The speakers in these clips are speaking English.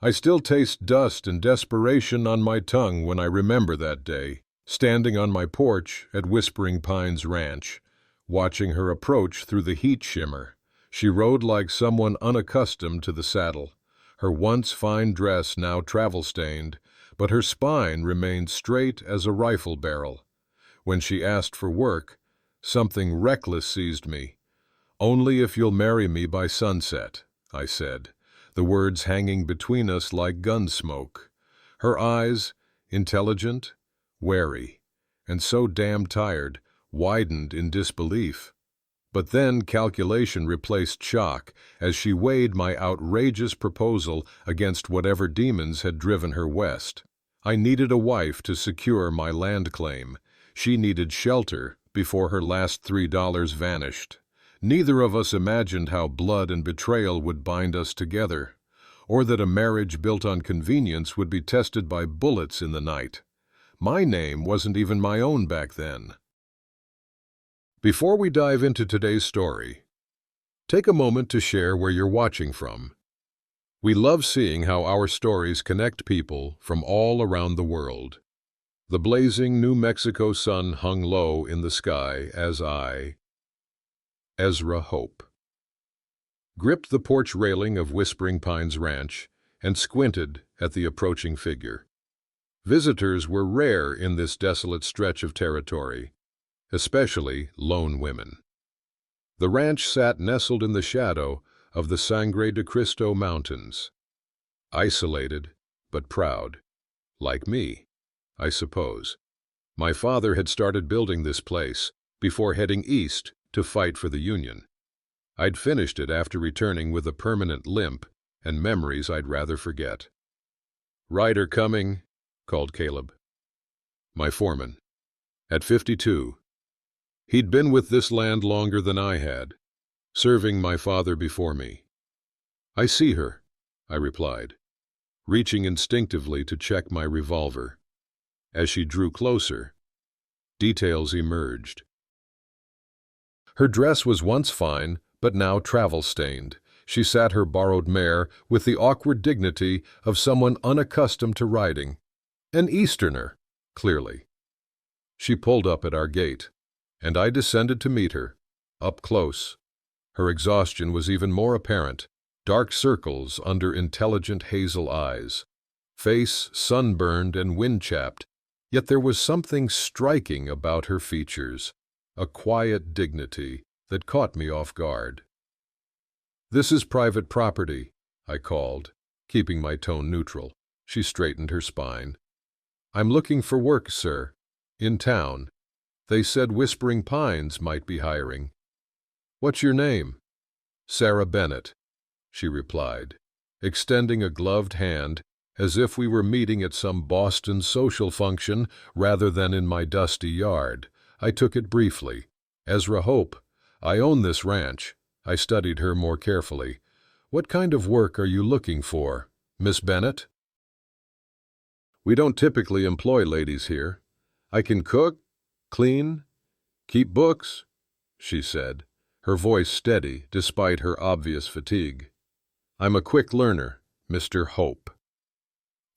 I still taste dust and desperation on my tongue when I remember that day, standing on my porch at Whispering Pines Ranch, watching her approach through the heat shimmer. She rode like someone unaccustomed to the saddle, her once fine dress now travel-stained, but her spine remained straight as a rifle barrel. When she asked for work, something reckless seized me. "Only if you'll marry me by sunset," I said, the words hanging between us like gun smoke. Her eyes, intelligent, wary, and so damn tired, widened in disbelief. But then calculation replaced shock as she weighed my outrageous proposal against whatever demons had driven her west. I needed a wife to secure my land claim. She needed shelter before her last $3 vanished. Neither of us imagined how blood and betrayal would bind us together, or that a marriage built on convenience would be tested by bullets in the night. My name wasn't even my own back then. Before we dive into today's story, take a moment to share where you're watching from. We love seeing how our stories connect people from all around the world. The blazing New Mexico sun hung low in the sky as I, Ezra Hope, gripped the porch railing of Whispering Pines Ranch and squinted at the approaching figure. Visitors were rare in this desolate stretch of territory, especially lone women. The ranch sat nestled in the shadow of the Sangre de Cristo Mountains, isolated but proud, like me, I suppose. My father had started building this place before heading east to fight for the Union. I'd finished it after returning with a permanent limp and memories I'd rather forget. "Rider coming," called Caleb, my foreman. At 52, he'd been with this land longer than I had, serving my father before me. "I see her," I replied, reaching instinctively to check my revolver. As she drew closer, details emerged. Her dress was once fine, but now travel-stained. She sat her borrowed mare with the awkward dignity of someone unaccustomed to riding. An Easterner, clearly. She pulled up at our gate, and I descended to meet her, up close. Her exhaustion was even more apparent, dark circles under intelligent hazel eyes, face sunburned and wind-chapped, yet there was something striking about her features, a quiet dignity that caught me off guard. "This is private property," I called, keeping my tone neutral. She straightened her spine. "I'm looking for work, sir. In town. They said Whispering Pines might be hiring." "What's your name?" "Sarah Bennett," she replied, extending a gloved hand as if we were meeting at some Boston social function rather than in my dusty yard. I took it briefly. "Ezra Hope. I own this ranch." I studied her more carefully. "What kind of work are you looking for, Miss Bennett?" "We don't typically employ ladies here. I can cook, clean, keep books," she said, her voice steady despite her obvious fatigue. "I'm a quick learner, Mr. Hope."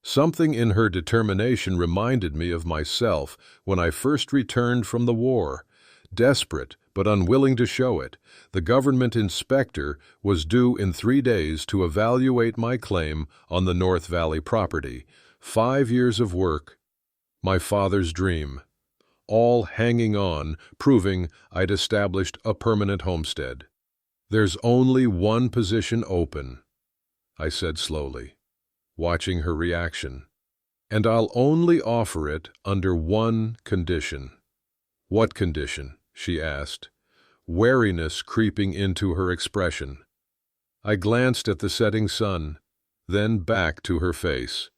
Something in her determination reminded me of myself when I first returned from the war. Desperate but unwilling to show it, the government inspector was due in 3 days to evaluate my claim on the North Valley property. 5 years of work, my father's dream, all hanging on, proving I'd established a permanent homestead. "There's only one position open," I said slowly, watching her reaction, "and I'll only offer it under one condition." "What condition?" she asked, wariness creeping into her expression. I glanced at the setting sun, then back to her face.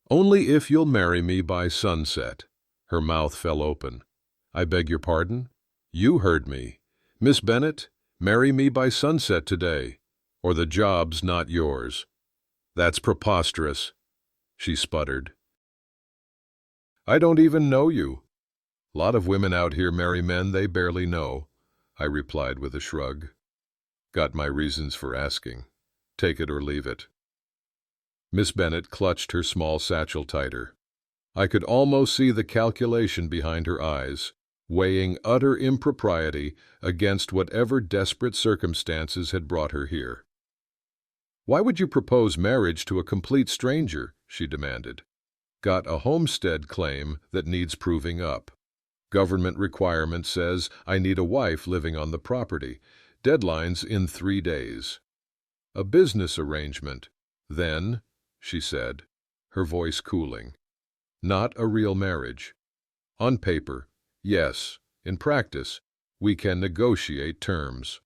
"Only if you'll marry me by sunset." Her mouth fell open. "I beg your pardon?" "You heard me. Miss Bennett, marry me by sunset today, or the job's not yours." "That's preposterous," she sputtered. "I don't even know you." "Lot of women out here marry men they barely know," I replied with a shrug. "Got my reasons for asking. Take it or leave it." Miss Bennet clutched her small satchel tighter. I could almost see the calculation behind her eyes, weighing utter impropriety against whatever desperate circumstances had brought her here. "Why would you propose marriage to a complete stranger?" she demanded. "Got a homestead claim that needs proving up. Government requirement says I need a wife living on the property. Deadline's in 3 days. A business arrangement. Then," she said, her voice cooling, "not a real marriage. On paper, yes. In practice, we can negotiate terms."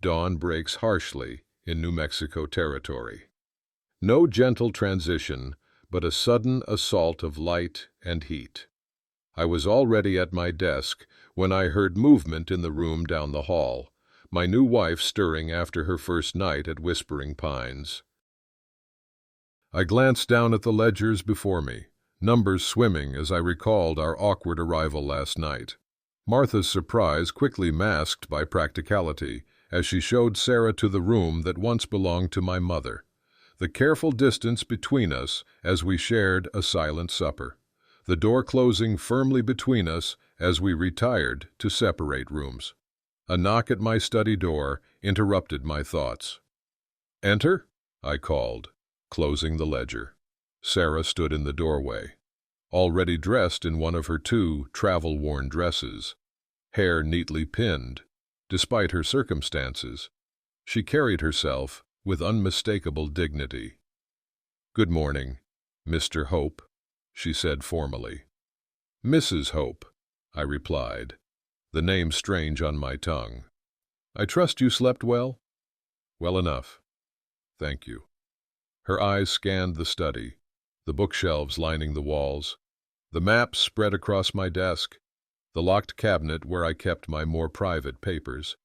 Dawn breaks harshly in New Mexico territory. No gentle transition, but a sudden assault of light and heat. I was already at my desk when I heard movement in the room down the hall, my new wife stirring after her first night at Whispering Pines. I glanced down at the ledgers before me, numbers swimming as I recalled our awkward arrival last night. Martha's surprise quickly masked by practicality as she showed Sarah to the room that once belonged to my mother, the careful distance between us as we shared a silent supper, the door closing firmly between us as we retired to separate rooms. A knock at my study door interrupted my thoughts. "Enter," I called, closing the ledger. Sarah stood in the doorway, already dressed in one of her 2 travel-worn dresses, hair neatly pinned. Despite her circumstances, she carried herself with unmistakable dignity. "Good morning, Mr. Hope," she said formally. "Mrs. Hope," I replied, the name strange on my tongue. "I trust you slept well?" "Well enough, thank you." Her eyes scanned the study, the bookshelves lining the walls, the maps spread across my desk, the locked cabinet where I kept my more private papers.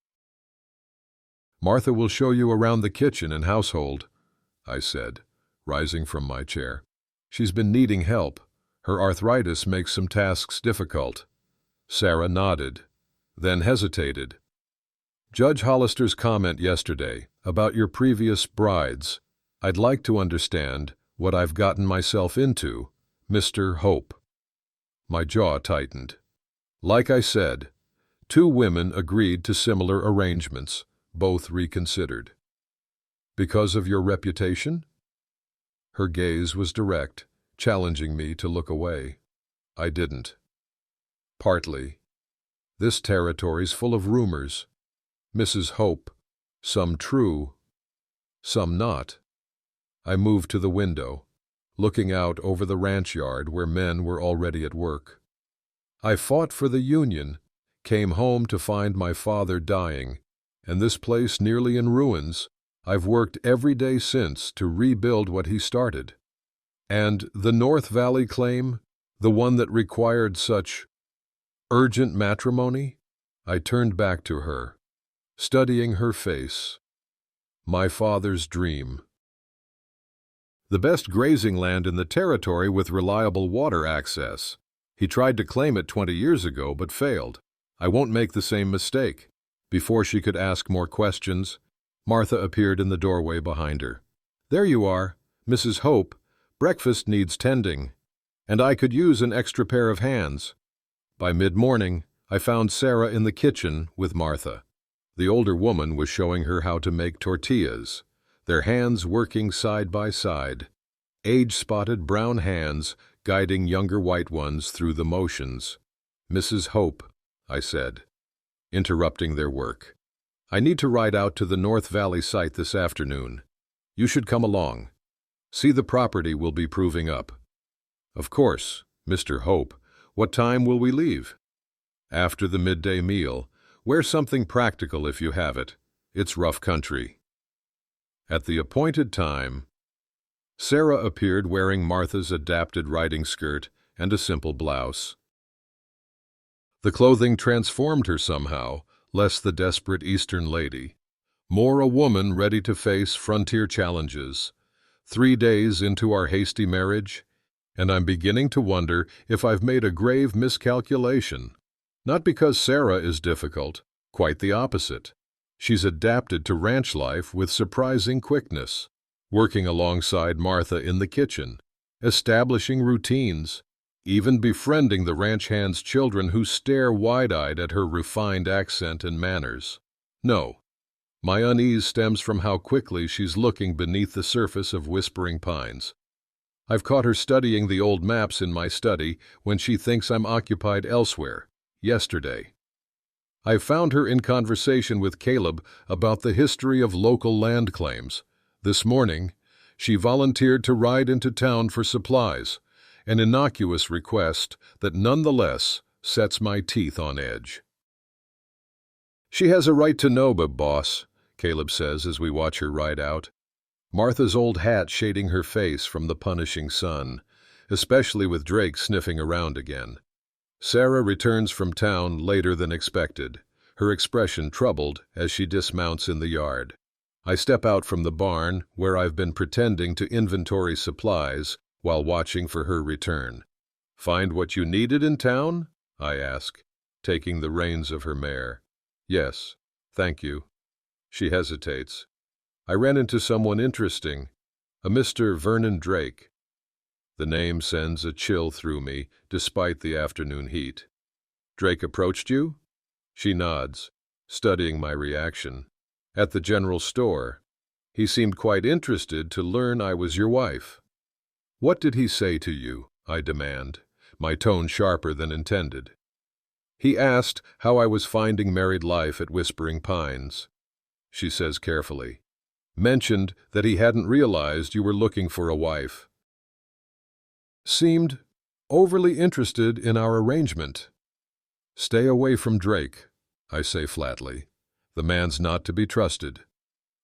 "Martha will show you around the kitchen and household," I said, rising from my chair. "She's been needing help. Her arthritis makes some tasks difficult." Sarah nodded, then hesitated. "Judge Hollister's comment yesterday about your previous brides. I'd like to understand what I've gotten myself into, Mr. Hope." My jaw tightened. Like I said, 2 women agreed to similar arrangements, both reconsidered. "Because of your reputation?" Her gaze was direct, challenging me to look away. I didn't. "Partly. This territory's full of rumors, Mrs. Hope, some true, some not." I moved to the window, looking out over the ranch yard where men were already at work. "I fought for the Union, came home to find my father dying, and this place nearly in ruins. I've worked every day since to rebuild what he started. And the North Valley claim, the one that required such urgent matrimony?" I turned back to her, studying her face. "My father's dream. The best grazing land in the territory with reliable water access. He tried to claim it 20 years ago, but failed. I won't make the same mistake." Before she could ask more questions, Martha appeared in the doorway behind her. "There you are, Mrs. Hope. Breakfast needs tending, and I could use an extra pair of hands." By mid-morning, I found Sarah in the kitchen with Martha. The older woman was showing her how to make tortillas, their hands working side by side, age-spotted brown hands guiding younger white ones through the motions. "Mrs. Hope," I said, interrupting their work, "I need to ride out to the North Valley site this afternoon. You should come along. See the property we'll be proving up." "Of course, Mr. Hope. What time will we leave?" "After the midday meal. Wear something practical if you have it. It's rough country." At the appointed time, Sarah appeared wearing Martha's adapted riding skirt and a simple blouse. The clothing transformed her somehow, less the desperate Eastern lady, more a woman ready to face frontier challenges. 3 days into our hasty marriage, and I'm beginning to wonder if I've made a grave miscalculation. Not because Sarah is difficult, quite the opposite. She's adapted to ranch life with surprising quickness. working alongside Martha in the kitchen, establishing routines, even befriending the ranch hand's children who stare wide-eyed at her refined accent and manners. No, my unease stems from how quickly she's looking beneath the surface of Whispering Pines. I've caught her studying the old maps in my study when she thinks I'm occupied elsewhere. Yesterday, I found her in conversation with Caleb about the history of local land claims. This morning, she volunteered to ride into town for supplies, an innocuous request that nonetheless sets my teeth on edge. "She has a right to know, boss," Caleb says as we watch her ride out. Martha's old hat shading her face from the punishing sun, especially with Drake sniffing around again. Sarah returns from town later than expected, her expression troubled as she dismounts in the yard. I step out from the barn, where I've been pretending to inventory supplies while watching for her return. "Find what you needed in town?" I ask, taking the reins of her mare. "Yes, thank you." She hesitates. "I ran into someone interesting, a Mr. Vernon Drake." The name sends a chill through me, despite the afternoon heat. "Drake approached you?" She nods, studying my reaction. "At the general store. He seemed quite interested to learn I was your wife." "What did he say to you?" I demand, my tone sharper than intended. "He asked how I was finding married life at Whispering Pines," she says carefully. "Mentioned that he hadn't realized you were looking for a wife. Seemed overly interested in our arrangement." "Stay away from Drake," I say flatly. "The man's not to be trusted."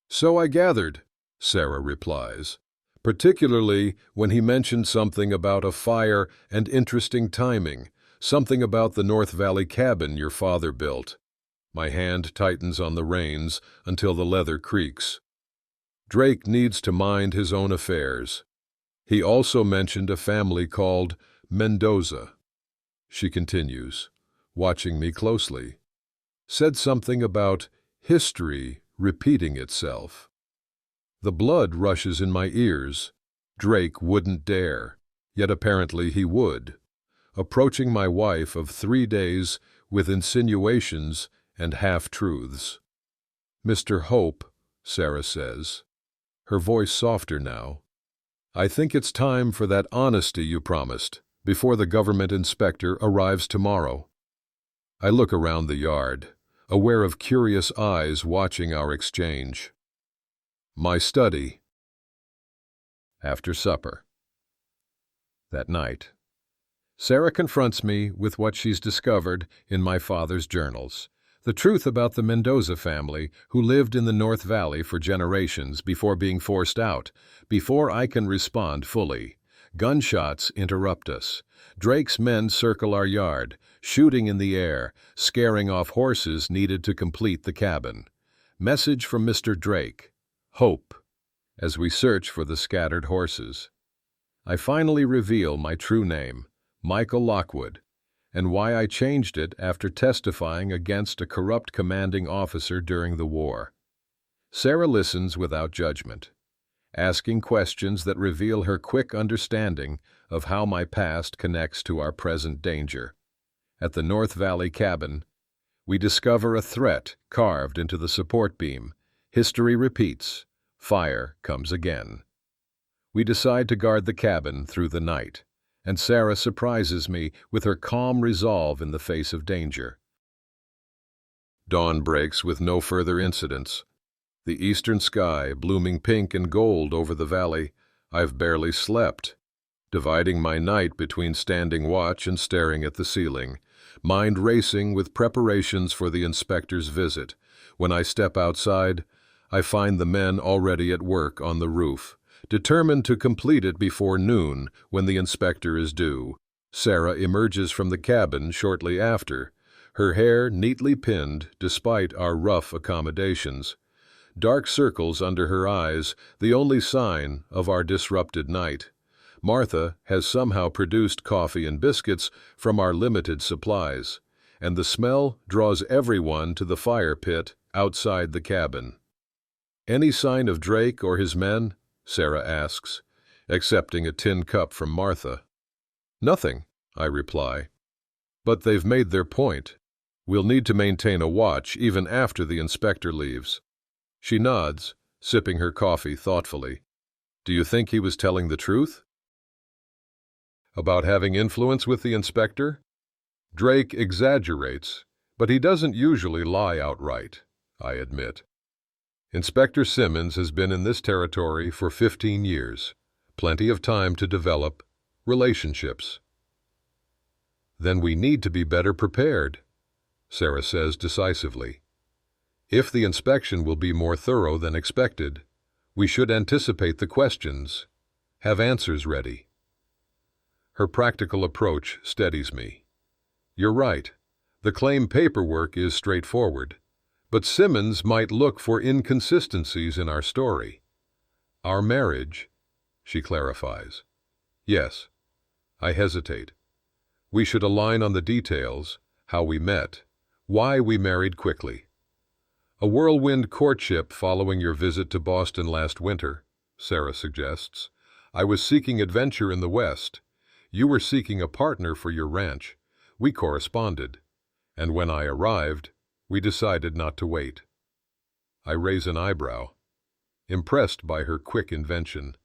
"So I gathered," Sarah replies, "particularly when he mentioned something about a fire and interesting timing, something about the North Valley cabin your father built." My hand tightens on the reins until the leather creaks. "Drake needs to mind his own affairs. He also mentioned a family called Mendoza." She continues, watching me closely. "Said something about history repeating itself." The blood rushes in my ears. Drake wouldn't dare, yet apparently he would, approaching my wife of 3 days with insinuations and half-truths. "Mr. Hope," Sarah says, her voice softer now, "I think it's time for that honesty you promised before the government inspector arrives tomorrow." I look around the yard, aware of curious eyes watching our exchange. My study. After supper. That night, Sarah confronts me with what she's discovered in my father's journals. The truth about the Mendoza family who lived in the North Valley for generations before being forced out. Before I can respond fully, gunshots interrupt us. Drake's men circle our yard, shooting in the air, scaring off horses needed to complete the cabin. Message from Mr. Drake. Hope. As we search for the scattered horses, I finally reveal my true name, Michael Lockwood, and why I changed it after testifying against a corrupt commanding officer during the war. Sarah listens without judgment, asking questions that reveal her quick understanding of how my past connects to our present danger. At the North Valley cabin, we discover a threat carved into the support beam. History repeats. Fire comes again. We decide to guard the cabin through the night, and Sarah surprises me with her calm resolve in the face of danger. Dawn breaks with no further incidents. The eastern sky blooming pink and gold over the valley. I've barely slept, dividing my night between standing watch and staring at the ceiling, mind racing with preparations for the inspector's visit. When I step outside, I find the men already at work on the roof, determined to complete it before noon when the inspector is due. Sarah emerges from the cabin shortly after, her hair neatly pinned despite our rough accommodations. Dark circles under her eyes, the only sign of our disrupted night. Martha has somehow produced coffee and biscuits from our limited supplies, and the smell draws everyone to the fire pit outside the cabin. Any sign of Drake or his men? Sarah asks, accepting a tin cup from Martha. Nothing, I reply. But they've made their point. We'll need to maintain a watch even after the inspector leaves. She nods, sipping her coffee thoughtfully. Do you think he was telling the truth? About having influence with the inspector? Drake exaggerates, but he doesn't usually lie outright, I admit. Inspector Simmons has been in this territory for 15 years, plenty of time to develop relationships. Then we need to be better prepared, Sarah says decisively. If the inspection will be more thorough than expected, we should anticipate the questions, have answers ready. Her practical approach steadies me. You're right, the claim paperwork is straightforward, but Simmons might look for inconsistencies in our story. Our marriage, she clarifies. Yes, I hesitate. We should align on the details, how we met, why we married quickly. A whirlwind courtship following your visit to Boston last winter, Sarah suggests. I was seeking adventure in the West. You were seeking a partner for your ranch. We corresponded. And when I arrived, we decided not to wait. I raise an eyebrow, impressed by her quick invention.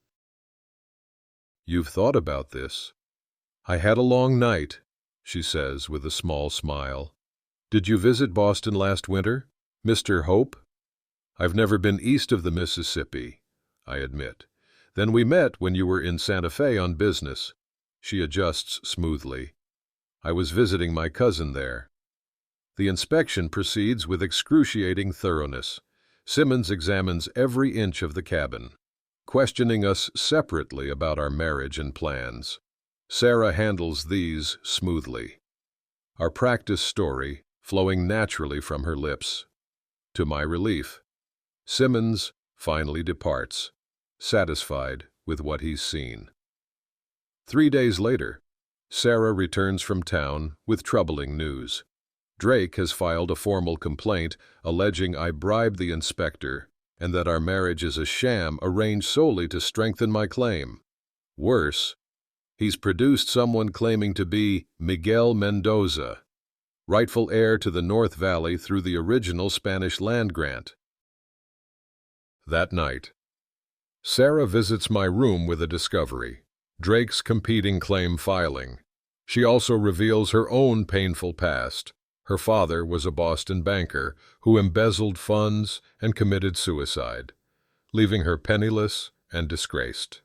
You've thought about this. I had a long night, she says with a small smile. Did you visit Boston last winter, Mr. Hope? I've never been east of the Mississippi, I admit. Then we met when you were in Santa Fe on business. She adjusts smoothly. I was visiting my cousin there. The inspection proceeds with excruciating thoroughness. Simmons examines every inch of the cabin, questioning us separately about our marriage and plans. Sarah handles these smoothly. Our practice story flowing naturally from her lips. To my relief, Simmons finally departs, satisfied with what he's seen. 3 days later, Sarah returns from town with troubling news. Drake has filed a formal complaint alleging I bribed the inspector and that our marriage is a sham arranged solely to strengthen my claim. Worse, he's produced someone claiming to be Miguel Mendoza, rightful heir to the North Valley through the original Spanish land grant. That night, Sarah visits my room with a discovery: Drake's competing claim filing. She also reveals her own painful past. Her father was a Boston banker who embezzled funds and committed suicide, leaving her penniless and disgraced.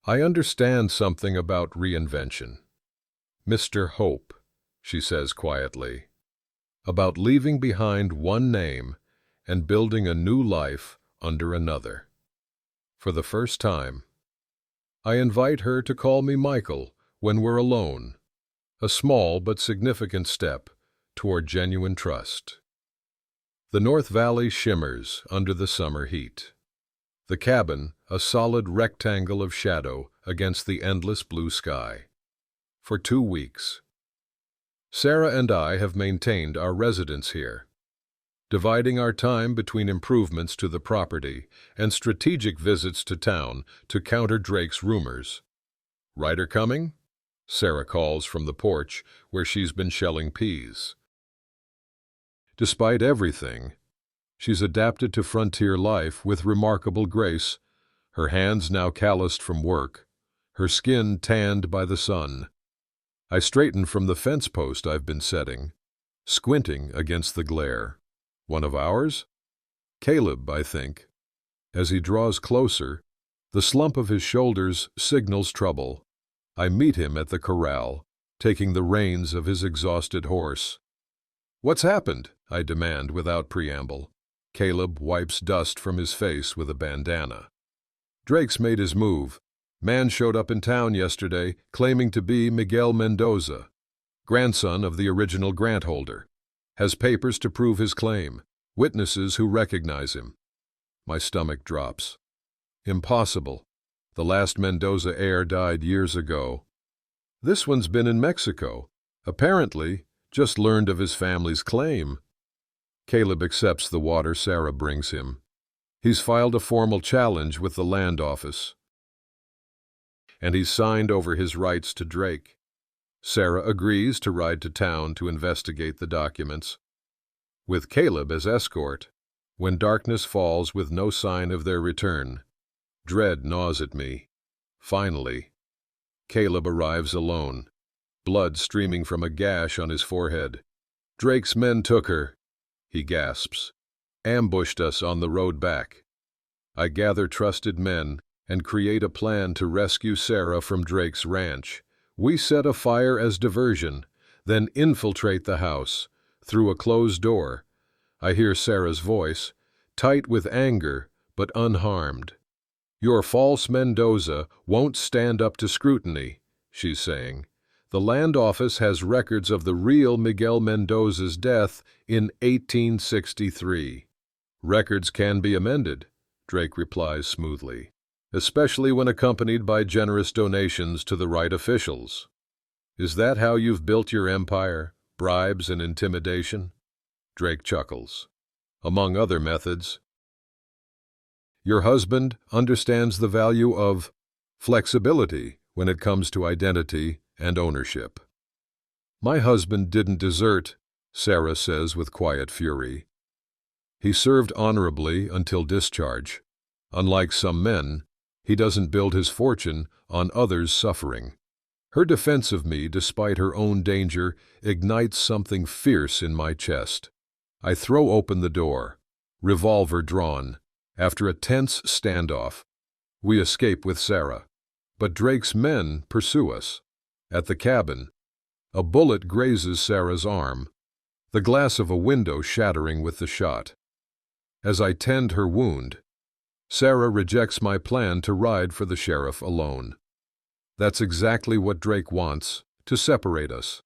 I understand something about reinvention. Mr. Hope, she says quietly, about leaving behind one name and building a new life under another. For the first time, I invite her to call me Michael when we're alone, a small but significant step toward genuine trust. The North Valley shimmers under the summer heat. The cabin, a solid rectangle of shadow against the endless blue sky. For 2 weeks, Sarah and I have maintained our residence here, dividing our time between improvements to the property and strategic visits to town to counter Drake's rumors. "Ryder coming?" Sarah calls from the porch where she's been shelling peas. Despite everything, she's adapted to frontier life with remarkable grace, her hands now calloused from work, her skin tanned by the sun. I straighten from the fence post I've been setting, squinting against the glare. One of ours? Caleb, I think. As he draws closer, the slump of his shoulders signals trouble. I meet him at the corral, taking the reins of his exhausted horse. "What's happened?" I demand without preamble. Caleb wipes dust from his face with a bandana. "Drake's made his move. Man showed up in town yesterday, claiming to be Miguel Mendoza, grandson of the original grant holder. Has papers to prove his claim, witnesses who recognize him." My stomach drops. Impossible. The last Mendoza heir died years ago. This one's been in Mexico. Apparently, just learned of his family's claim. Caleb accepts the water Sarah brings him. He's filed a formal challenge with the land office, and he's signed over his rights to Drake. Sarah agrees to ride to town to investigate the documents, with Caleb as escort. When darkness falls with no sign of their return, dread gnaws at me. Finally, Caleb arrives alone, blood streaming from a gash on his forehead. "Drake's men took her," he gasps. "Ambushed us on the road back." I gather trusted men and create a plan to rescue Sarah from Drake's ranch. We set a fire as diversion, then infiltrate the house. Through a closed door, I hear Sarah's voice, tight with anger but unharmed. "Your false Mendoza won't stand up to scrutiny," she's saying. "The land office has records of the real Miguel Mendoza's death in 1863. "Records can be amended," Drake replies smoothly, "especially when accompanied by generous donations to the right officials." "Is that how you've built your empire? Bribes and intimidation?" Drake chuckles. "Among other methods. Your husband understands the value of flexibility when it comes to identity and ownership." "My husband didn't desert," Sarah says with quiet fury. "He served honorably until discharge. Unlike some men, he doesn't build his fortune on others' suffering." Her defense of me, despite her own danger, ignites something fierce in my chest. I throw open the door, revolver drawn. After a tense standoff, we escape with Sarah, but Drake's men pursue us. At the cabin, a bullet grazes Sarah's arm, the glass of a window shattering with the shot. As I tend her wound, Sarah rejects my plan to ride for the sheriff alone. That's exactly what Drake wants, to separate us,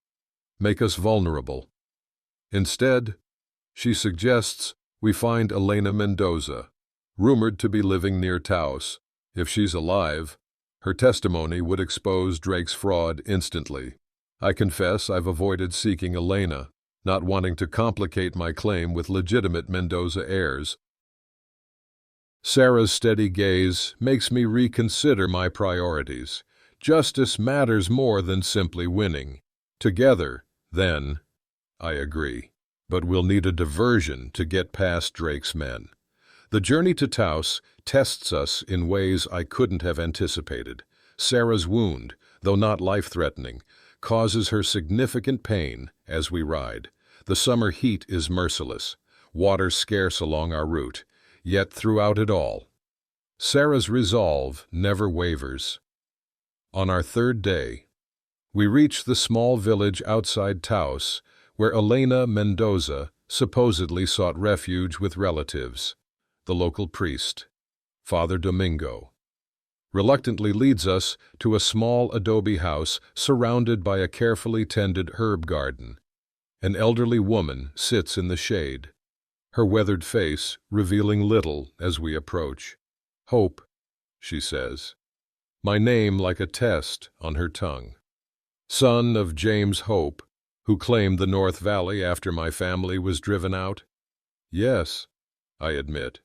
make us vulnerable. Instead, she suggests we find Elena Mendoza, rumored to be living near Taos. If she's alive, her testimony would expose Drake's fraud instantly. I confess I've avoided seeking Elena, not wanting to complicate my claim with legitimate Mendoza heirs. Sarah's steady gaze makes me reconsider my priorities. Justice matters more than simply winning. Together, then, I agree. But we'll need a diversion to get past Drake's men. The journey to Taos tests us in ways I couldn't have anticipated. Sarah's wound, though not life-threatening, causes her significant pain as we ride. The summer heat is merciless, water scarce along our route, yet throughout it all, Sarah's resolve never wavers. On our third day, we reach the small village outside Taos, where Elena Mendoza supposedly sought refuge with relatives. The local priest, Father Domingo, reluctantly leads us to a small adobe house surrounded by a carefully tended herb garden. An elderly woman sits in the shade, her weathered face revealing little as we approach. "Hope," she says, my name like a test on her tongue. "Son of James Hope, who claimed the North Valley after my family was driven out?" "Yes," I admit.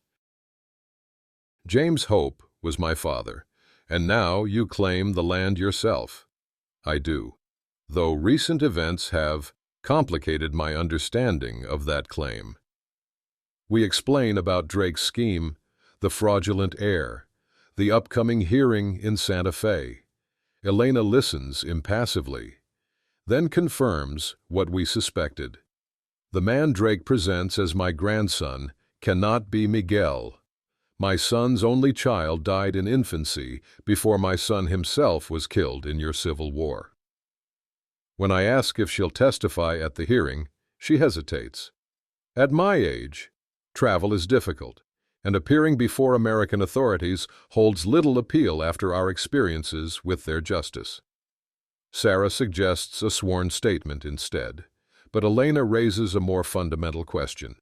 "James Hope was my father, and now you claim the land yourself." "I do, though recent events have complicated my understanding of that claim." We explain about Drake's scheme, the fraudulent heir, the upcoming hearing in Santa Fe. Elena listens impassively, then confirms what we suspected. The man Drake presents as my grandson cannot be Miguel. My son's only child died in infancy before my son himself was killed in your civil war. When I ask if she'll testify at the hearing, she hesitates. At my age, travel is difficult, and appearing before American authorities holds little appeal after our experiences with their justice. Sarah suggests a sworn statement instead, but Elena raises a more fundamental question.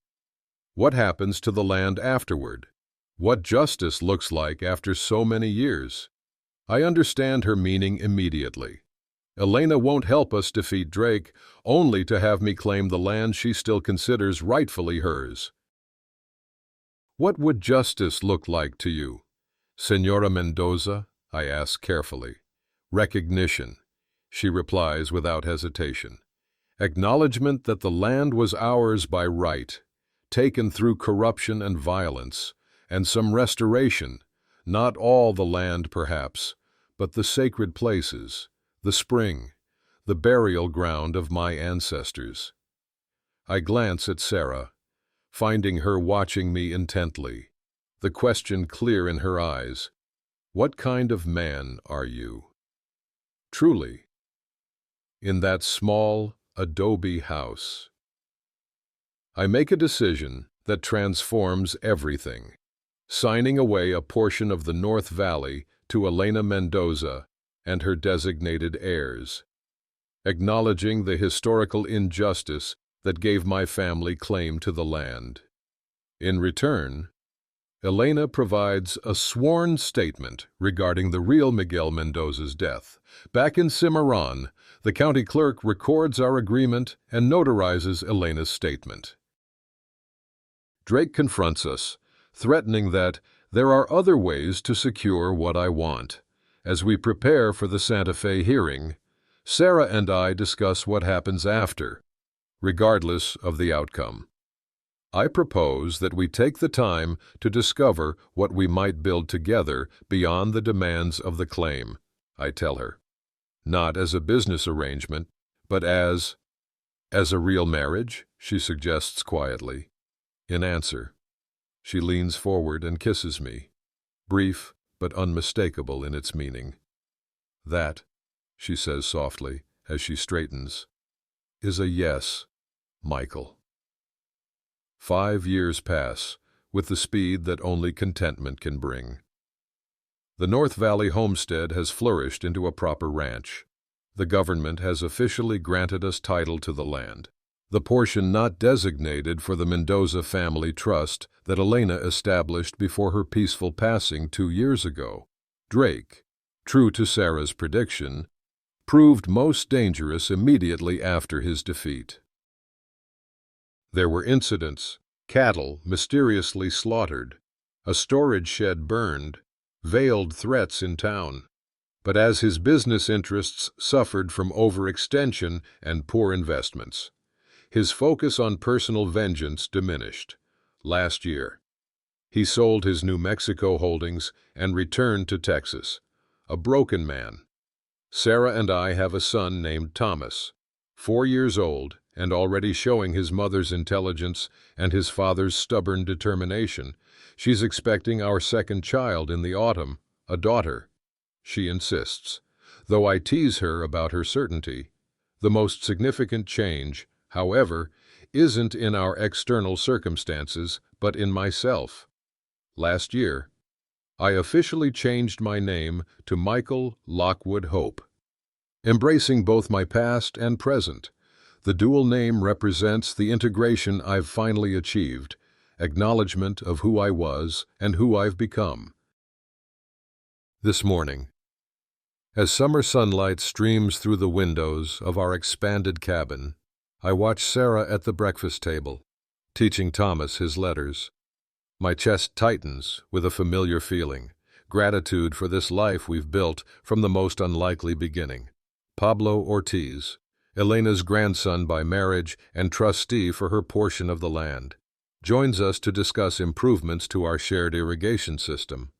What happens to the land afterward? What justice looks like after so many years? I understand her meaning immediately. Elena won't help us defeat Drake, only to have me claim the land she still considers rightfully hers. What would justice look like to you? Senora Mendoza, I ask carefully. Recognition, she replies without hesitation. Acknowledgement that the land was ours by right, taken through corruption and violence, and some restoration, not all the land perhaps, but the sacred places, the spring, the burial ground of my ancestors. I glance at Sarah, finding her watching me intently, the question clear in her eyes. What kind of man are you? Truly, in that small adobe house. I make a decision that transforms everything, signing away a portion of the North Valley to Elena Mendoza and her designated heirs, acknowledging the historical injustice that gave my family claim to the land. In return, Elena provides a sworn statement regarding the real Miguel Mendoza's death. Back in Cimarron, the county clerk records our agreement and notarizes Elena's statement. Drake confronts us, threatening that there are other ways to secure what I want. As we prepare for the Santa Fe hearing, Sarah and I discuss what happens after, regardless of the outcome. I propose that we take the time to discover what we might build together beyond the demands of the claim, I tell her. Not as a business arrangement, but as a real marriage, she suggests quietly. In answer, she leans forward and kisses me, brief but unmistakable in its meaning. That, she says softly as she straightens, is a yes, Michael. 5 years pass, with the speed that only contentment can bring. The North Valley homestead has flourished into a proper ranch. The government has officially granted us title to the land, the portion not designated for the Mendoza family trust that Elena established before her peaceful passing 2 years ago. Drake, true to Sarah's prediction, proved most dangerous immediately after his defeat. There were incidents, cattle mysteriously slaughtered, a storage shed burned, veiled threats in town. But as his business interests suffered from overextension and poor investments, his focus on personal vengeance diminished. Last year, he sold his New Mexico holdings and returned to Texas, a broken man. Sarah and I have a son named Thomas, 4 years old, and already showing his mother's intelligence and his father's stubborn determination. She's expecting our second child in the autumn, a daughter, she insists, though I tease her about her certainty. The most significant change, however, isn't in our external circumstances, but in myself. Last year, I officially changed my name to Michael Lockwood Hope. Embracing both my past and present, the dual name represents the integration I've finally achieved, acknowledgement of who I was and who I've become. This morning, as summer sunlight streams through the windows of our expanded cabin, I watch Sarah at the breakfast table, teaching Thomas his letters. My chest tightens with a familiar feeling, gratitude for this life we've built from the most unlikely beginning. Pablo Ortiz, Elena's grandson by marriage and trustee for her portion of the land, joins us to discuss improvements to our shared irrigation system.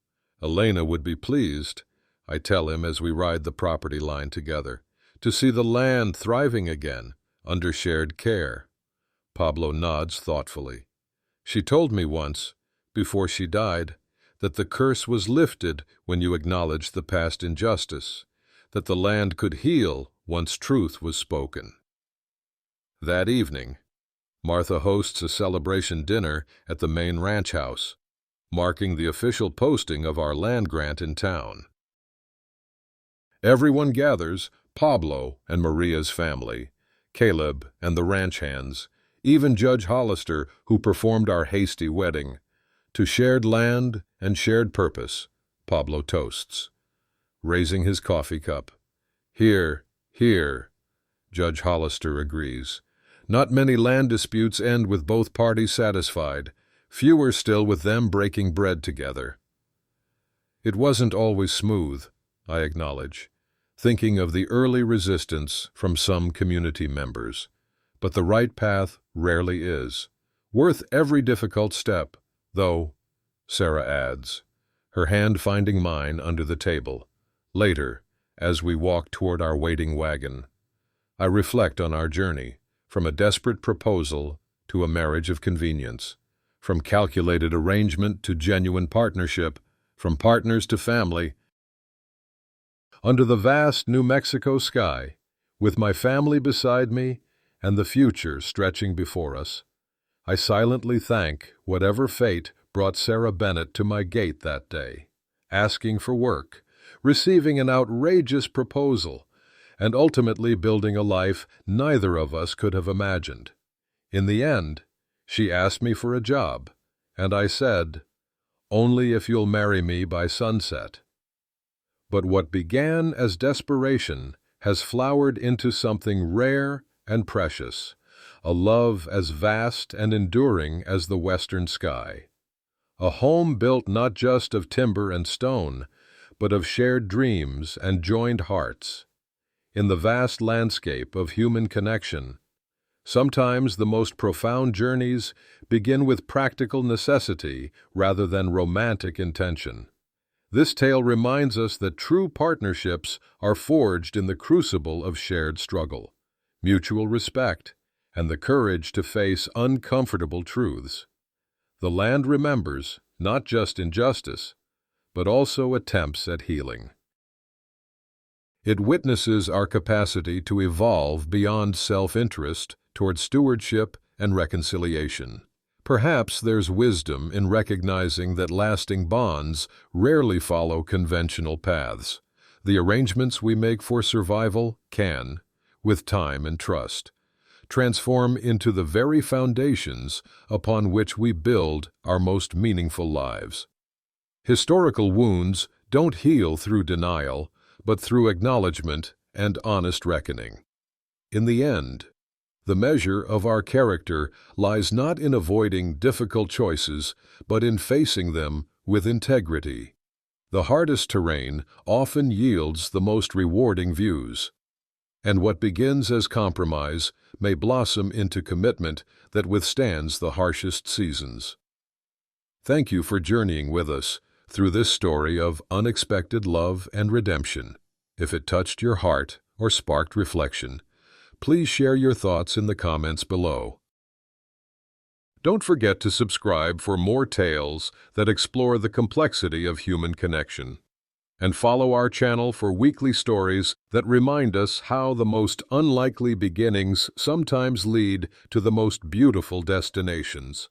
Elena would be pleased, I tell him as we ride the property line together, to see the land thriving again under shared care. Pablo nods thoughtfully. She told me once, before she died, that the curse was lifted when you acknowledged the past injustice, that the land could heal once truth was spoken. That evening, Martha hosts a celebration dinner at the main ranch house, marking the official posting of our land grant in town. Everyone gathers, Pablo and Maria's family, Caleb and the ranch hands, even Judge Hollister, who performed our hasty wedding. To shared land and shared purpose, Pablo toasts, raising his coffee cup. Here, here, Judge Hollister agrees. Not many land disputes end with both parties satisfied. fewer still with them breaking bread together. It wasn't always smooth, I acknowledge, thinking of the early resistance from some community members. But the right path rarely is. Worth every difficult step, though, Sarah adds, her hand finding mine under the table. Later, as we walk toward our waiting wagon, I reflect on our journey, from a desperate proposal to a marriage of convenience, from calculated arrangement to genuine partnership, from partners to family. Under the vast New Mexico sky, with my family beside me and the future stretching before us, I silently thank whatever fate brought Sarah Bennett to my gate that day, asking for work, receiving an outrageous proposal, and ultimately building a life neither of us could have imagined. In the end, she asked me for a job, and I said, "Only if you'll marry me by sunset." But what began as desperation has flowered into something rare and precious, a love as vast and enduring as the western sky. A home built not just of timber and stone, but of shared dreams and joined hearts. In the vast landscape of human connection, sometimes the most profound journeys begin with practical necessity rather than romantic intention. This tale reminds us that true partnerships are forged in the crucible of shared struggle, mutual respect, and the courage to face uncomfortable truths. The land remembers not just injustice, but also attempts at healing. It witnesses our capacity to evolve beyond self-interest toward stewardship and reconciliation. Perhaps there's wisdom in recognizing that lasting bonds rarely follow conventional paths. The arrangements we make for survival can, with time and trust, transform into the very foundations upon which we build our most meaningful lives. Historical wounds don't heal through denial, but through acknowledgement and honest reckoning. In the end, the measure of our character lies not in avoiding difficult choices, but in facing them with integrity. The hardest terrain often yields the most rewarding views, and what begins as compromise may blossom into commitment that withstands the harshest seasons. Thank you for journeying with us through this story of unexpected love and redemption. If it touched your heart or sparked reflection, please share your thoughts in the comments below. Don't forget to subscribe for more tales that explore the complexity of human connection, and follow our channel for weekly stories that remind us how the most unlikely beginnings sometimes lead to the most beautiful destinations.